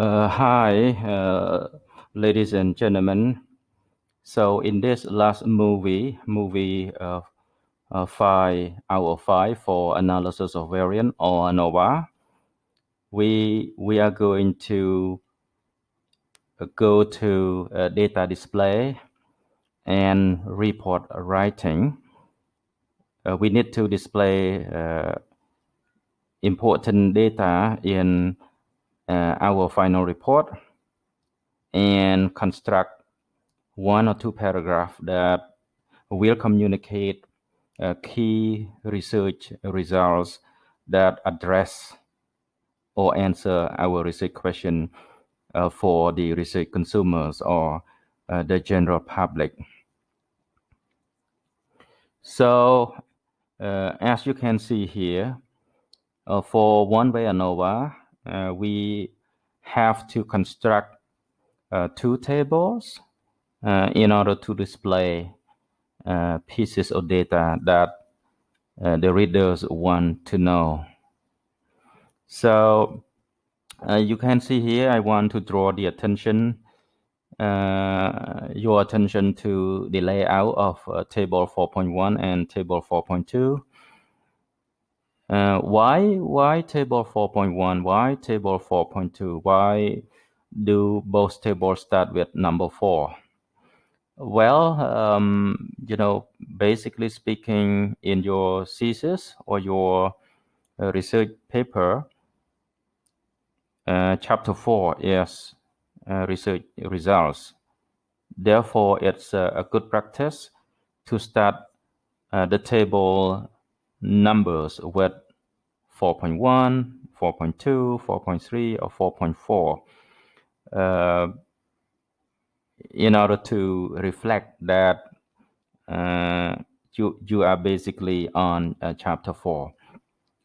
Hi, ladies and gentlemen. So in this last movie 5 out of 5 for analysis of variant or ANOVA, we are going to go to data display and report writing. We need to display important data in our final report and construct one or two paragraphs that will communicate key research results that address or answer our research question for the research consumers or the general public. So as you can see here, for One-Way Anova, we have to construct two tables in order to display pieces of data that the readers want to know. So you can see here, I want to draw the attention, your attention to the layout of table 4.1 and table 4.2. Why table 4.1? Why table 4.2? Why do both tables start with number 4? Well, basically speaking, in your thesis or your research paper, chapter 4 is research results. Therefore, it's a good practice to start the table numbers with 4.1, 4.2, 4.3, or 4.4 in order to reflect that you are basically on chapter 4.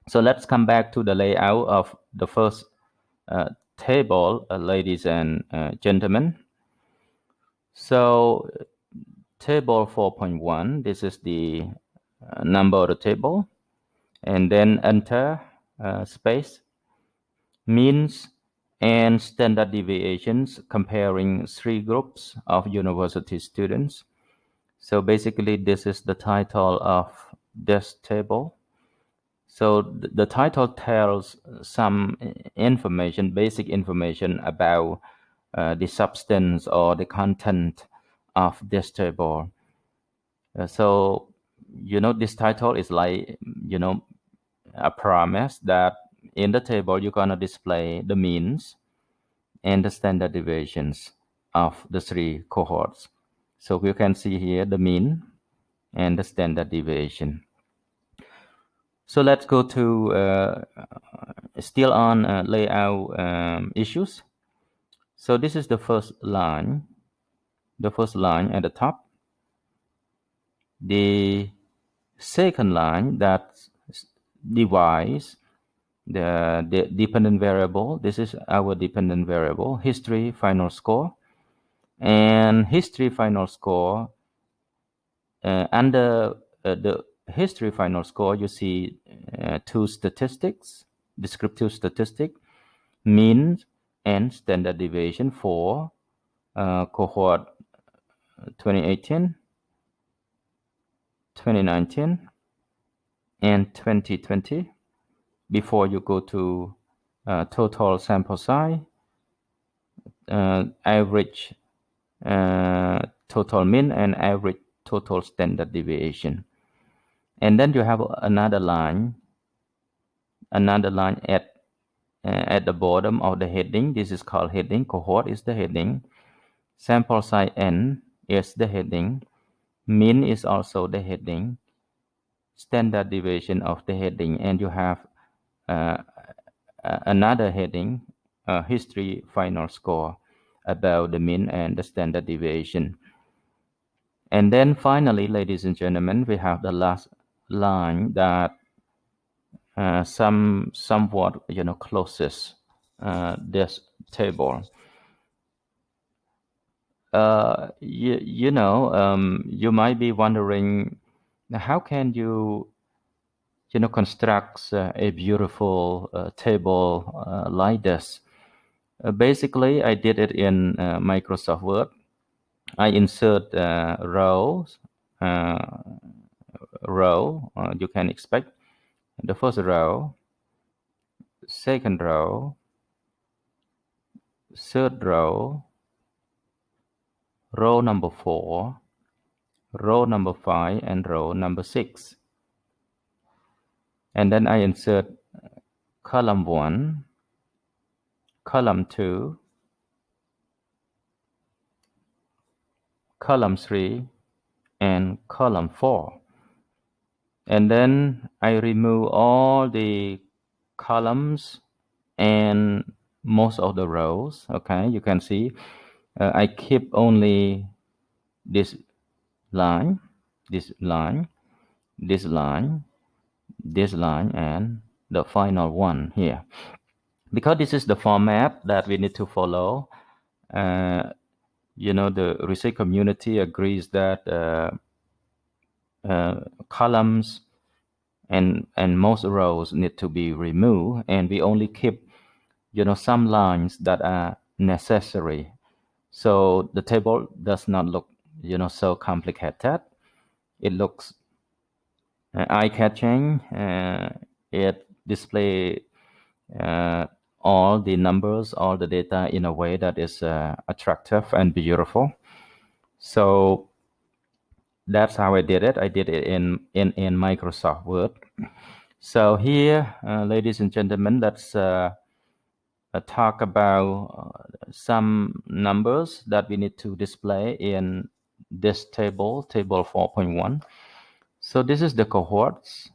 So let's come back to the layout of the first table, ladies and gentlemen. So table 4.1, this is the number of the table, and then enter space, means and standard deviations comparing 3 groups of university students. So basically this is the title of this table. So the title tells some information, basic information about the substance or the content of this table. So, this title is like, a promise that in the table you're going to display the means and the standard deviations of the 3 cohorts. So you can see here the mean and the standard deviation. So let's go to still on layout issues. So this is the first line at the top. The second line that divides the dependent variable. This is our dependent variable, history final score. And history final score, under the history final score, you see 2 statistics, descriptive statistic, mean and standard deviation for cohort 2018, 2019, and 2020. Before you go to total sample size, average total mean, and average total standard deviation. And then you have another line at the bottom of the heading. This is called heading. Cohort is the heading. Sample size n is the heading. Mean is also the heading. Standard deviation of the heading. And you have another heading, history final score, about the mean and the standard deviation. And then finally, ladies and gentlemen, we have the last line that somewhat closes this table. You might be wondering, how can you construct a beautiful table like this? Basically, I did it in Microsoft Word. I insert rows. You can expect the first row, second row, third row, row number 4, row number 5, and row number 6. And then I insert column 1, column 2, column 3, and column 4. And then I remove all the columns and most of the rows. Okay, you can see I keep only this line, this line, this line, this line, and the final one here. Because this is the format that we need to follow, the research community agrees that columns and most rows need to be removed, and we only keep some lines that are necessary, so the table does not look so complicated. It looks eye-catching. It displays all the numbers, all the data in a way that is attractive and beautiful. So that's how I did it. I did it in Microsoft Word. So here, ladies and gentlemen, let's talk about some numbers that we need to display in this table 4.1. So this is the cohorts.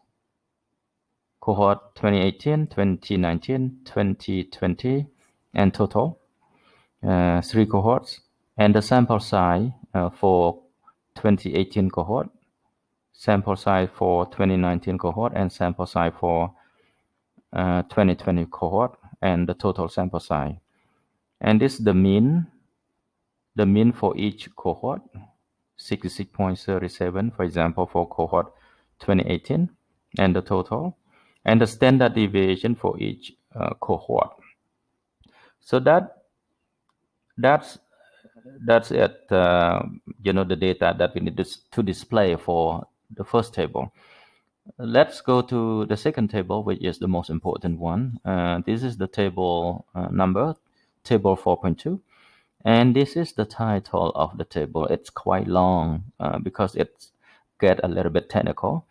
Cohort 2018, 2019, 2020, and total, 3 cohorts. And the sample size for 2018 cohort, sample size for 2019 cohort, and sample size for 2020 cohort, and the total sample size. And this is the mean for each cohort, 66.37, for example, for cohort 2018, and the total, and the standard deviation for each cohort. So that's it. The data that we need to display for the first table. Let's go to the second table, which is the most important one. This is the table number, table 4.2. And this is the title of the table. It's quite long because it's get a little bit technical.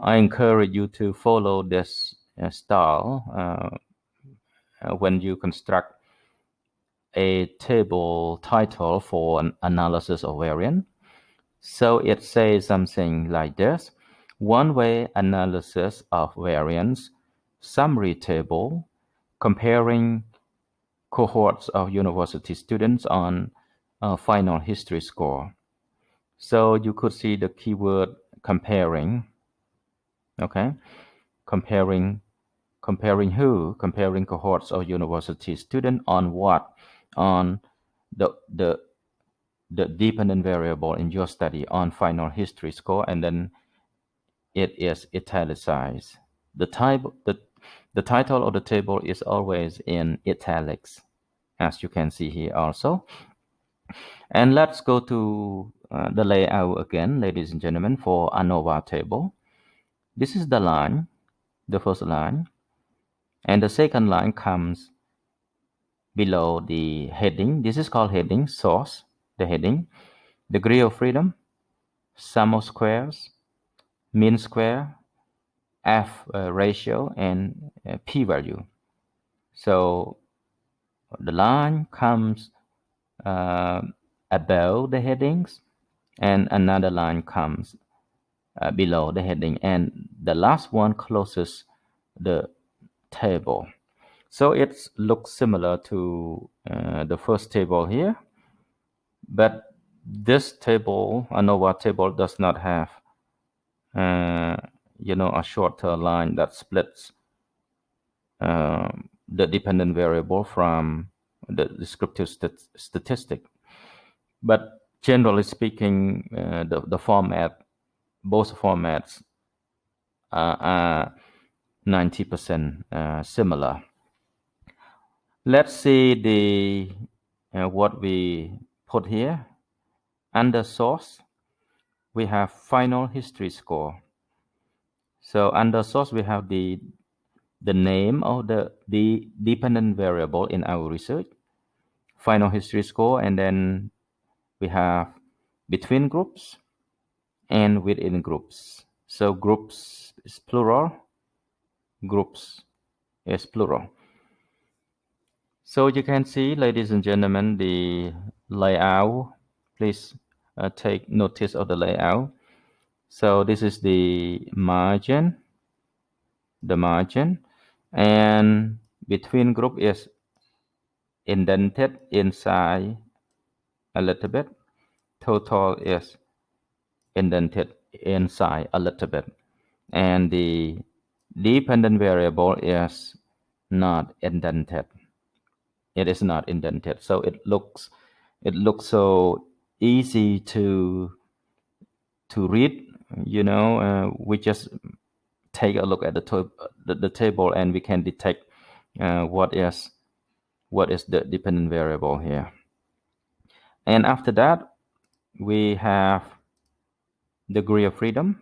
I encourage you to follow this style when you construct a table title for an analysis of variance. So it says something like this: one-way analysis of variance, summary table, comparing cohorts of university students on final history score. So you could see the keyword comparing. Okay, comparing who? Comparing cohorts of university students on what? On the dependent variable in your study on final history score, and then it is italicized. The title of the table is always in italics, as you can see here also. And let's go to the layout again, ladies and gentlemen, for ANOVA table. This is the line, the first line, and the second line comes below the heading. This is called heading, source, the heading, degree of freedom, sum of squares, mean square, F ratio, and p-value. So the line comes above the headings, and another line comes below the heading, and the last one closes the table. So it looks similar to the first table here, but this table, ANOVA table, does not have a shorter line that splits the dependent variable from the descriptive statistic. But generally speaking, the format, both formats are 90% similar. Let's see the what we put here. Under source, we have final history score. So under source, we have the name of the dependent variable in our research, final history score, and then we have between groups and within groups. So groups is plural, groups is plural. So you can see, ladies and gentlemen, the layout. Please take notice of the layout. So this is the margin, and between group is indented inside a little bit. Total is indented inside a little bit. And the dependent variable is not indented. It is not indented. So it looks so easy to read. We just take a look at the table and we can detect what is the dependent variable here. And after that, we have degree of freedom.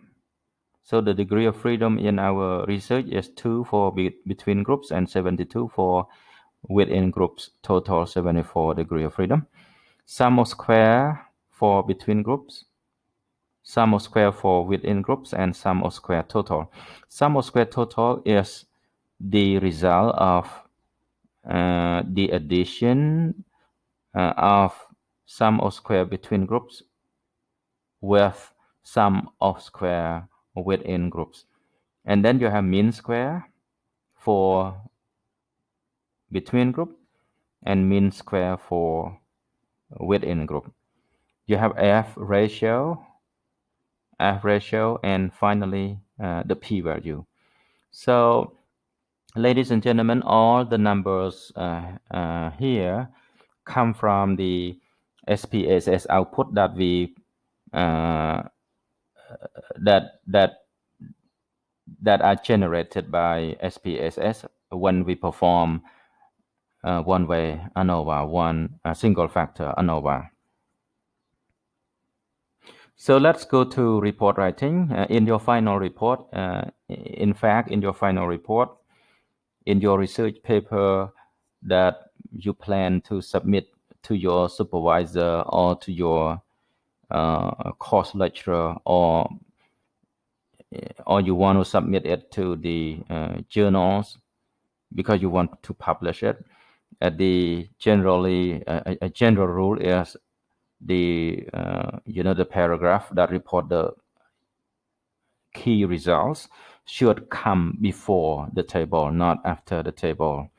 So the degree of freedom in our research is 2 for between groups and 72 for within groups, total 74 degree of freedom. Sum of square for between groups, sum of square for within groups, and sum of square total. Sum of square total is the result of the addition of sum of square between groups with sum of square within groups. And then you have mean square for between group and mean square for within group. You have F ratio, and finally the p-value. So, ladies and gentlemen, all the numbers here come from the SPSS output that we that are generated by SPSS when we perform one-way ANOVA, single factor ANOVA. So let's go to report writing. In your final report, in your final report, in your research paper that you plan to submit to your supervisor or to your course lecturer, or you want to submit it to the journals because you want to publish it. The generally a general rule is the the paragraph that report the key results should come before the table, not after the table.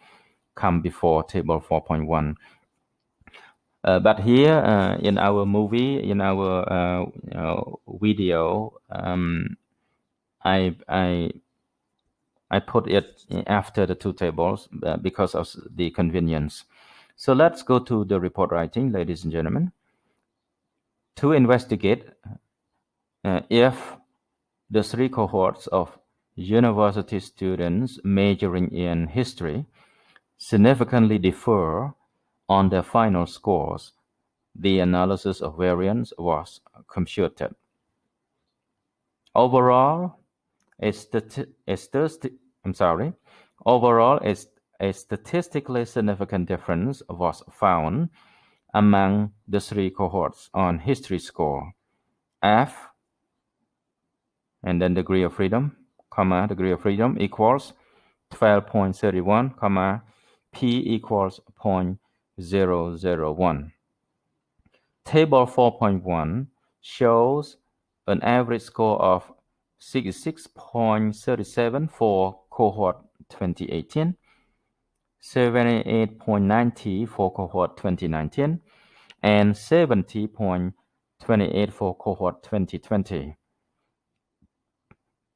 Come before table 4.1. But here in our movie, in our video, I put it after the two tables because of the convenience. So let's go to the report writing, ladies and gentlemen. To investigate if the three cohorts of university students majoring in history significantly differ on their final scores, the analysis of variance was computed. Overall, a statistically significant difference was found among the three cohorts on history score, F, and then degree of freedom, equals 12.31, P equals 0.001. Table 4.1 shows an average score of 66.37 for cohort 2018, 78.90 for cohort 2019, and 70.28 for cohort 2020.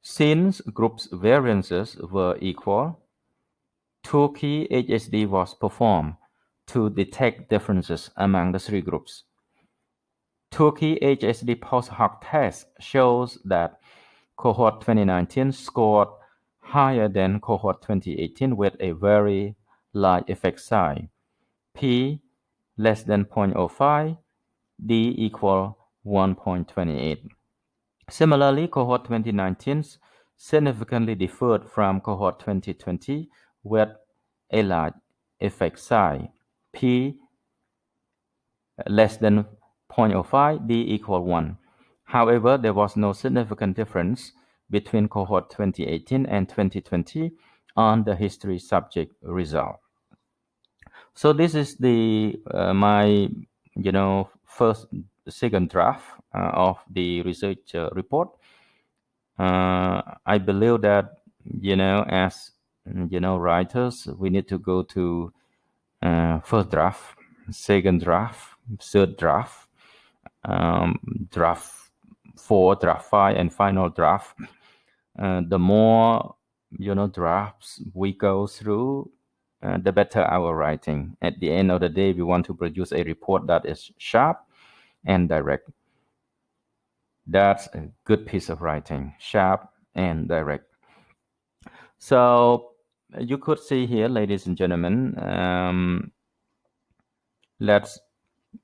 Since groups' variances were equal, two-key HSD was performed to detect differences among the three groups. Two-key HSD post-hoc test shows that cohort 2019 scored higher than cohort 2018 with a very large effect size, P less than 0.05, D equal 1.28. Similarly, cohort 2019 significantly differed from cohort 2020 with a large effect size, P less than 0.05, D equal 1. However, there was no significant difference between cohort 2018 and 2020 on the history subject result. So this is the my second draft of the research report. I believe that as writers, we need to go to first draft, second draft, third draft, draft 4, draft 5, and final draft. The more drafts we go through, the better our writing. At the end of the day, we want to produce a report that is sharp and direct. That's a good piece of writing, sharp and direct. So you could see here, ladies and gentlemen, let's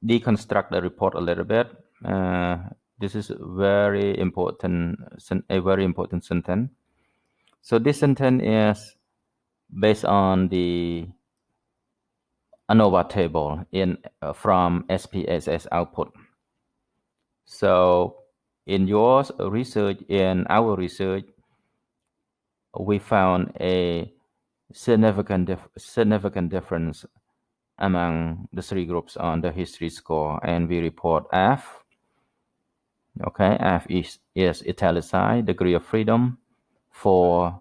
deconstruct the report a little bit. This is a very important sentence. So this sentence is based on the ANOVA table from SPSS output. So in your research, in our research, we found a significant difference among the three groups on the history score, and we report F. Okay, F is italicized, degree of freedom for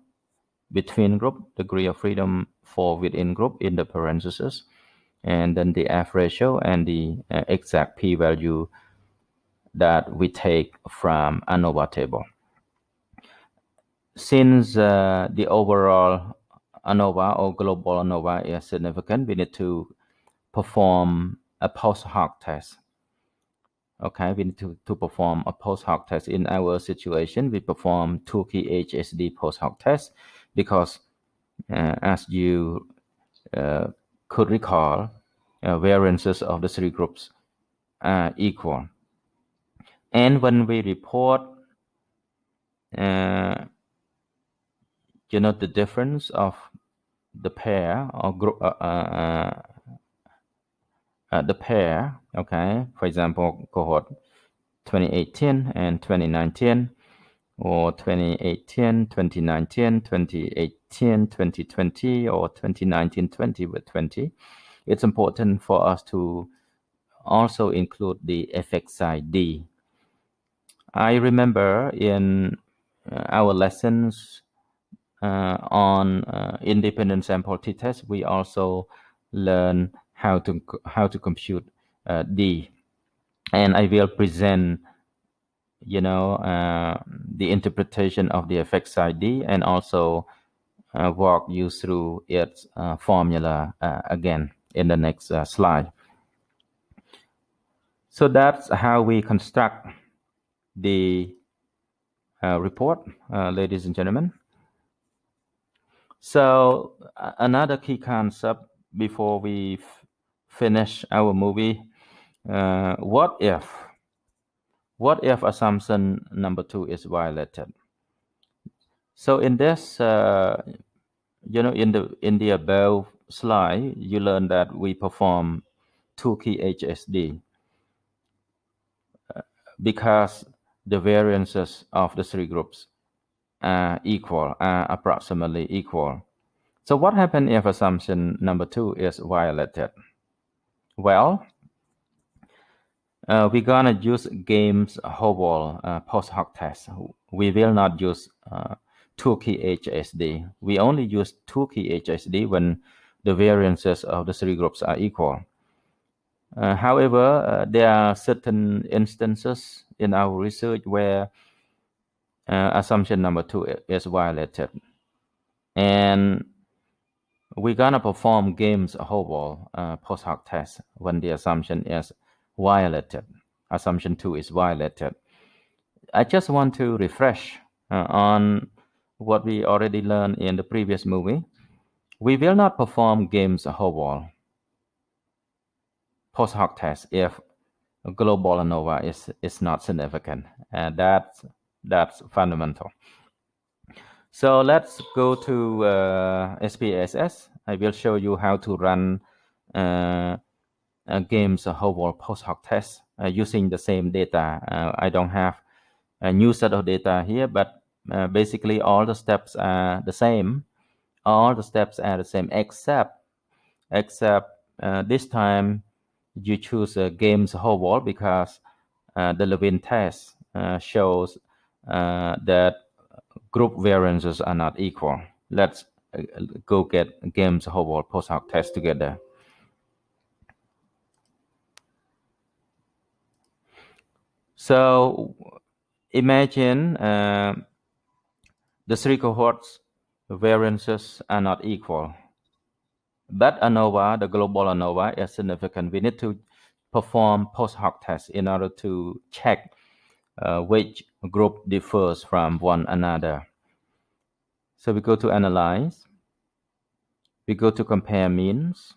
between group, degree of freedom for within group in the parentheses, and then the F ratio and the exact p-value that we take from ANOVA table. Since the overall ANOVA or global ANOVA is significant, we need to perform a post-hoc test. Okay, we need to perform a post-hoc test. In our situation, we perform 2-key HSD post-hoc test because, as you could recall, variances of the three groups are equal. And when we report, the difference of the pair or group, the pair, okay, for example, cohort 2018 and 2019, or 2018, 2019, 2018, 2020, or 2019, 20 with 20, it's important for us to also include the effect size D. I remember in our lessons on independent sample t-test, we also learn how to compute D, and I will present the interpretation of the effect size D, and also walk you through its formula again in the next slide. So that's how we construct the report, ladies and gentlemen. So another key concept before we finish our movie, what if assumption number 2 is violated? So in this, in the above slide, you learn that we perform 2-key HSD because the variances of the three groups are approximately equal. So what happens if assumption number 2 is violated? Well, we're gonna use Games Howell post-hoc test. We will not use 2-key HSD. We only use 2-key HSD when the variances of the three groups are equal. However, there are certain instances in our research where assumption number 2 is violated, and we're gonna perform Games Howell post-hoc test when the assumption is violated. Assumption 2 is violated. I just want to refresh on what we already learned in the previous movie. We will not perform games whole post hoc test if global ANOVA is not significant, and that's fundamental. So let's go to SPSS. I will show you how to run games whole post hoc test using the same data. I don't have a new set of data here, but basically all the steps are the same. All the steps are the same except this time you choose games whole wall because the Levin test shows that group variances are not equal. Let's go get games whole wall post hoc test together. So imagine the three cohorts variances are not equal. But ANOVA, the global ANOVA, is significant. We need to perform post hoc tests in order to check which group differs from one another. So we go to analyze, we go to compare means,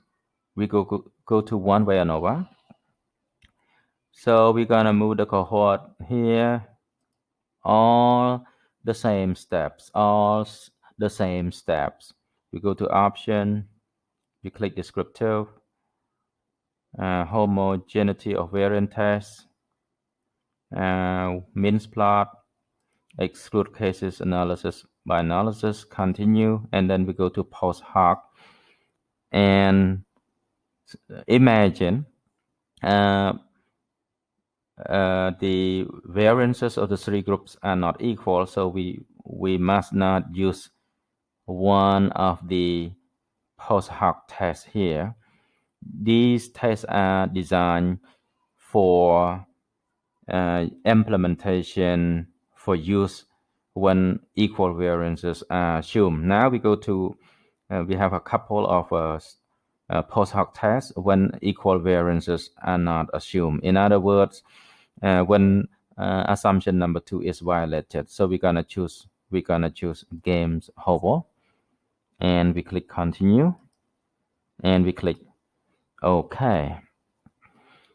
we go to one-way ANOVA. So we're gonna move the cohort here, all the same steps, We go to option, we click descriptive, homogeneity of variant test, means plot, exclude cases analysis by analysis, continue, and then we go to post hoc and imagine the variances of the three groups are not equal, so we must not use one of the post hoc tests here. These tests are designed for implementation for use when equal variances are assumed. Now we go to we have a couple of post hoc tests when equal variances are not assumed. In other words, when assumption number 2 is violated. So we're gonna choose games whole, and we click continue, and we click OK.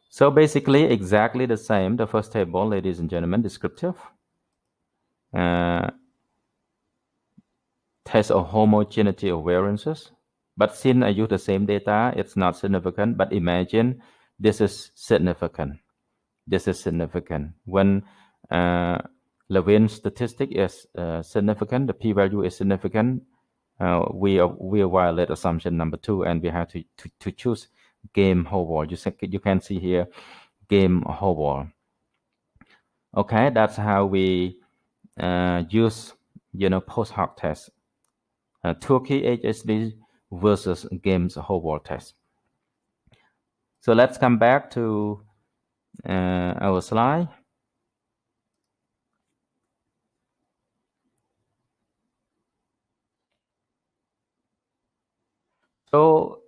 So basically exactly the same. The first table, ladies and gentlemen, descriptive. Test of homogeneity of variances. But since I use the same data, it's not significant. But imagine this is significant. This is significant. When Levin statistic is significant, the p-value is significant, we violate assumption number 2, and we have to choose game whole wall. You can see here game whole wall. Okay, that's how we use post hoc test, Turkey HSD versus games whole wall test. So let's come back to our slide. So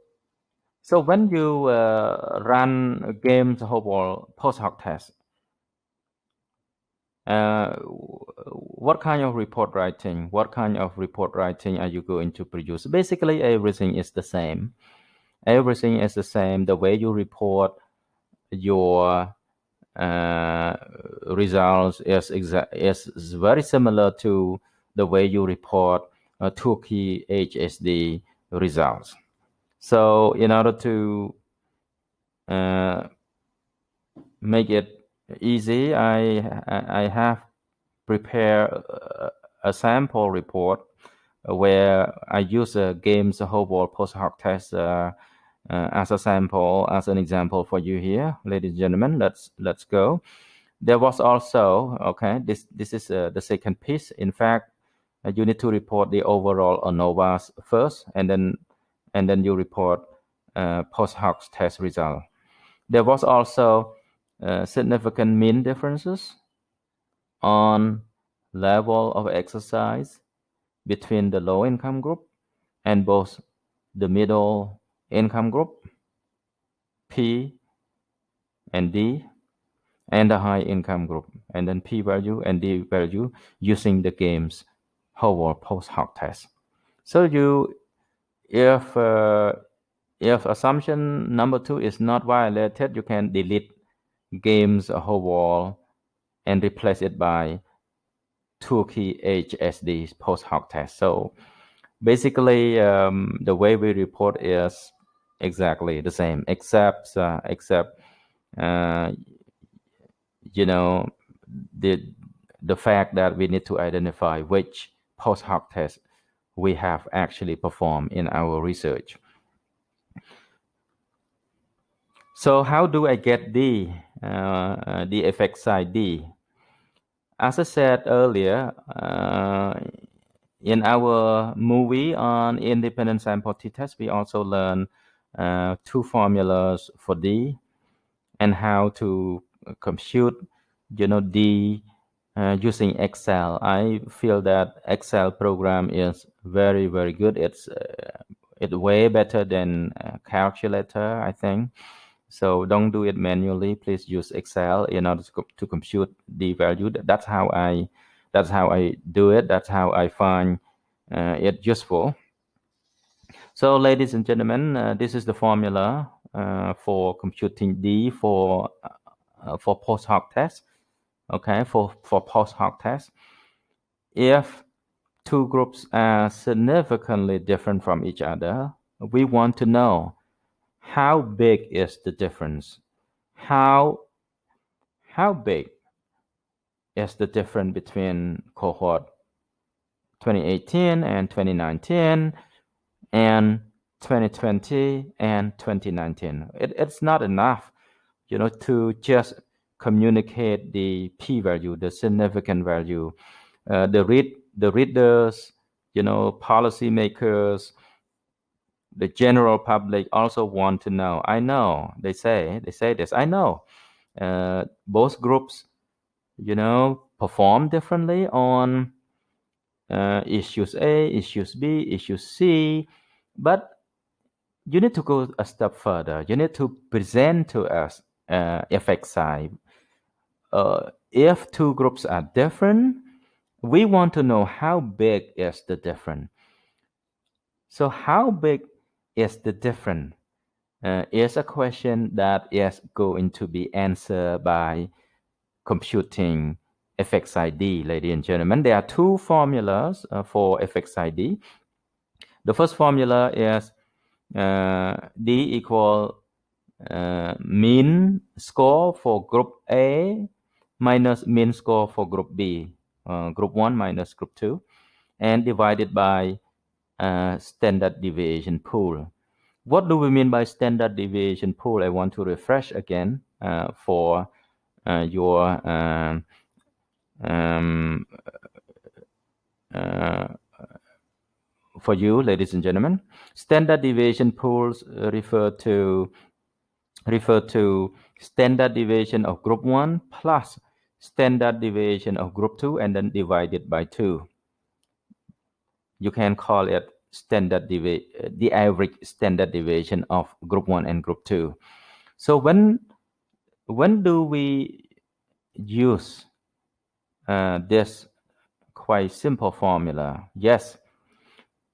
when you run games whole wall post hoc test, what kind of report writing are you going to produce? Basically, everything is the same. The way you report your results is very similar to the way you report Turkey HSD results. So in order to make it easy, I have prepared a sample report where I use a games whole wall post hoc test as a sample, as an example for you here, ladies and gentlemen. Let's go. There was also this is the second piece. In fact, you need to report the overall ANOVAs first, and then you report post hoc test result. There was also significant mean differences on level of exercise between the low income group and both the middle income group, P and D, and the high income group, and then P value and D value using the games whole wall post hoc test. So if assumption number 2 is not violated, you can delete games a whole wall and replace it by 2 key HSD post hoc test. So basically, the way we report is exactly the same, except uh, you know the the fact that we need to identify which post hoc test we have actually performed in our research. So how do I get the effect size D? As I said earlier, in our movie on independent sample t-test, we also learn 2 formulas for D and how to compute, D using Excel. I feel that Excel program is very, very good. It's way better than calculator, I think. So don't do it manually. Please use Excel in order to compute the value. That's how I do it. That's how I find it useful. So, ladies and gentlemen, this is the formula for computing D for post hoc test. Okay, for post hoc test, if 2 groups are significantly different from each other, we want to know how big is the difference. How big is the difference between cohort 2018 and 2019 and 2020 and 2019? It's not enough, to just communicate the p-value, the significant value. The readers, policymakers, the general public also want to know. I know they say this. I know both groups, perform differently on issues A, issues B, issues C, but you need to go a step further. You need to present to us effect size. If 2 groups are different, we want to know how big is the difference. So how big is the difference is a question that is going to be answered by computing FXID, ladies and gentlemen. There are 2 formulas for FXID. The first formula is D equal mean score for group A minus mean score for group B, group 1 minus group 2, and divided by standard deviation pool. What do we mean by standard deviation pool? I want to refresh again for your for you, ladies and gentlemen. Standard deviation pools refer to standard deviation of group 1 plus standard deviation of group 2 and then divided by 2. You can call it the average standard deviation of group 1 and group 2. So when do we use this quite simple formula? Yes,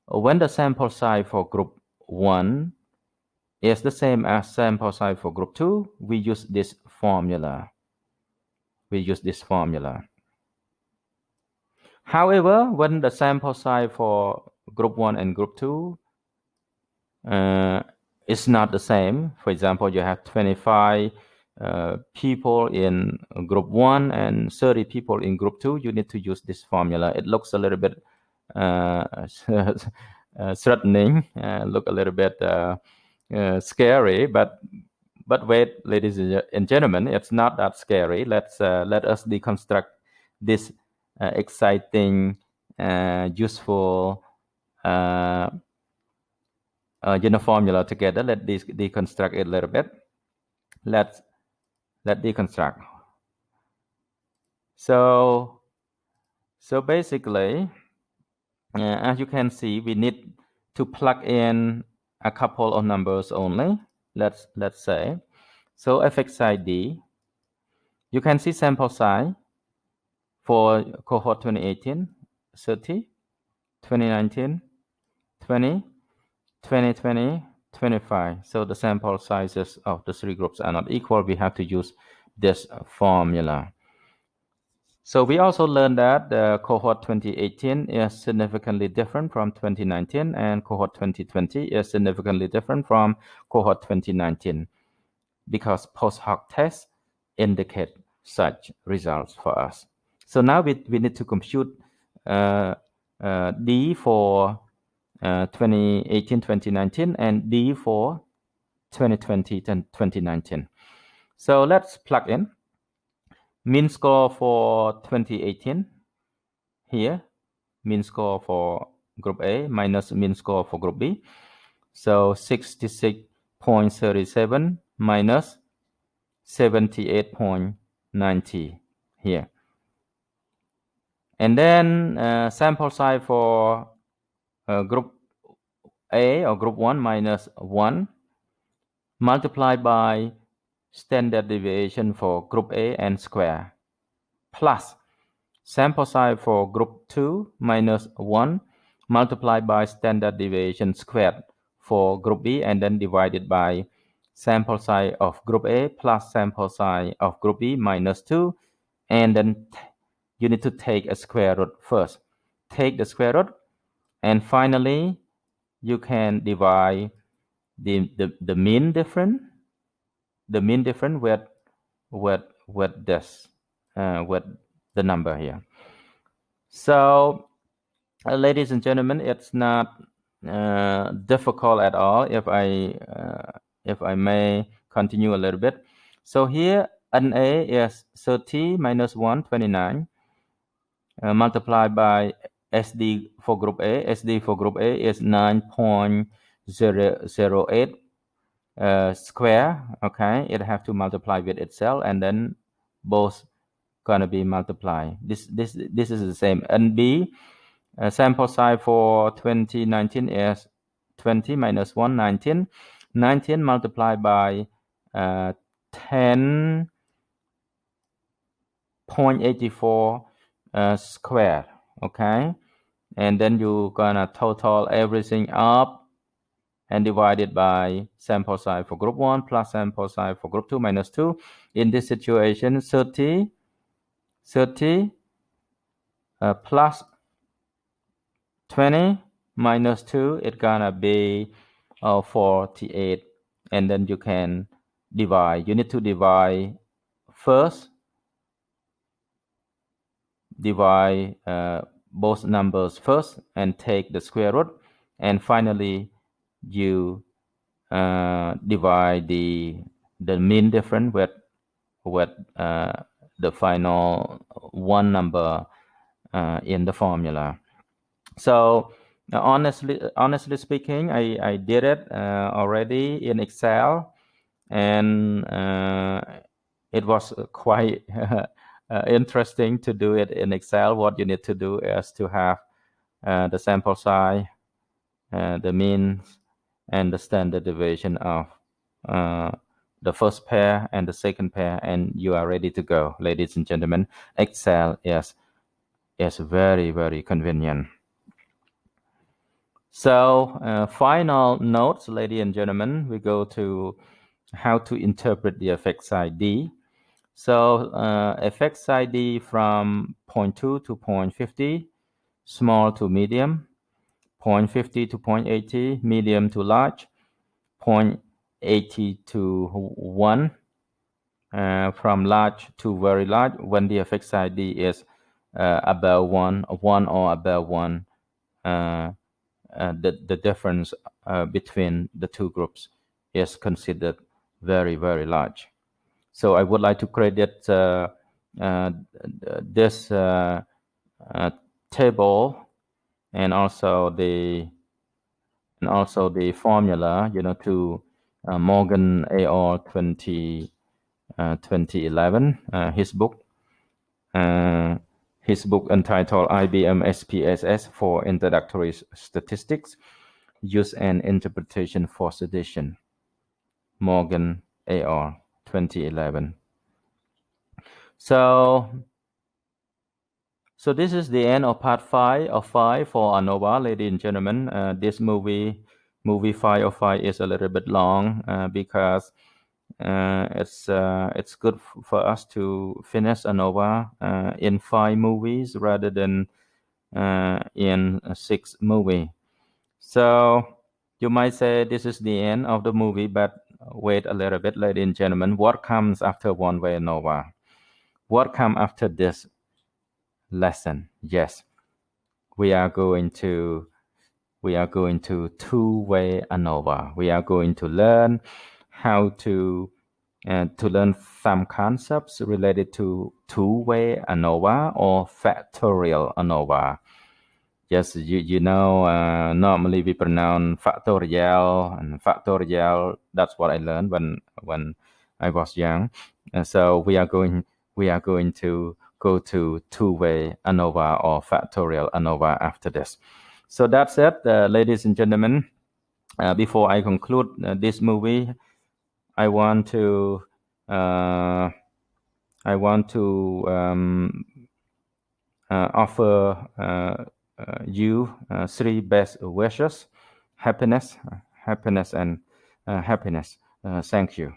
when the sample size for group 1 is the same as sample size for group 2, we use this formula. However, when the sample size for group 1 and group 2 is not the same, for example, you have 25 people in group 1 and 30 people in group 2, you need to use this formula. It looks a little bit threatening, look a little bit scary, but wait, ladies and gentlemen, it's not that scary. Let us deconstruct this exciting, useful, formula together. Let's deconstruct it a little bit. Let's deconstruct. So basically, as you can see, we need to plug in a couple of numbers only. Let's say, so FXID, you can see sample size for cohort 2018, 30, 2019, 20, 20, 20, 25. So the sample sizes of the three groups are not equal. We have to use this formula. So we also learned that the cohort 2018 is significantly different from 2019, and cohort 2020 is significantly different from cohort 2019 because post-hoc tests indicate such results for us. So now we need to compute D for 2018, 2019, and D for 2020 and 2019. So let's plug in. Mean score for 2018 here, mean score for group A minus mean score for group B. So 66.37 minus 78.90 here. And then sample size for group A or group 1 minus 1 multiplied by standard deviation for group A and square plus sample size for group 2 minus 1 multiplied by standard deviation squared for group B and then divided by sample size of group A plus sample size of group B minus 2, and then you need to take a square root first. Take the square root, and finally you can divide the mean difference with this with the number here. So ladies and gentlemen, it's not difficult at all if I may continue a little bit. So here NA is 30 minus 1, 29 multiplied by SD for group A. SD for group A is 9.008 square. Okay, it have to multiply with itself, and then both gonna be multiplied. This is the same. NB sample size for 2019 is 20 minus 1, 19. 19 multiplied by 10.84 square. Okay, and then you gonna total everything up and divide it by sample size for group 1 plus sample size for group 2 minus 2. In this situation, 30 plus 20 minus 2, it's gonna be 48, and then you can divide. You need to divide first, divide both numbers first and take the square root, and finally you divide the mean difference with the final one number in the formula. So honestly speaking, I did it already in Excel, and it was quite interesting to do it in Excel. What you need to do is to have the sample size, the means, and the standard deviation of the first pair and the second pair, and you are ready to go. Ladies and gentlemen, Excel is very, very convenient. So final notes, ladies and gentlemen, we go to how to interpret the effect size D. So effect size D from 0.2 to 0.50, small to medium, 0.50 to 0.80, medium to large, 0.80 to 1, from large to very large, when the effect size D is above 1 or above 1, the difference between the two groups is considered very, very large. So I would like to credit this table and also the formula, to Morgan AR 2011, his book entitled IBM SPSS for Introductory Statistics, Use and Interpretation for Sedition, Morgan AR 2011. So this is the end of part 5 for ANOVA, ladies and gentlemen. This movie movie 505 is a little bit long because it's good for us to finish Anova in 5 movies rather than in 6 movie. So you might say this is the end of the movie, but wait a little bit, ladies and gentlemen. What comes after One-Way Anova? What comes after this lesson? Yes, we are going to two-way ANOVA. We are going to learn how to learn some concepts related to two-way ANOVA or factorial ANOVA. Yes, you know, normally we pronounce factorial and factorial. That's what I learned when I was young. So we are going to go to two-way ANOVA or factorial ANOVA after this. So that's it, ladies and gentlemen. Before I conclude this movie, I want to uh, offer you 3 best wishes: happiness, happiness, and happiness. Thank you.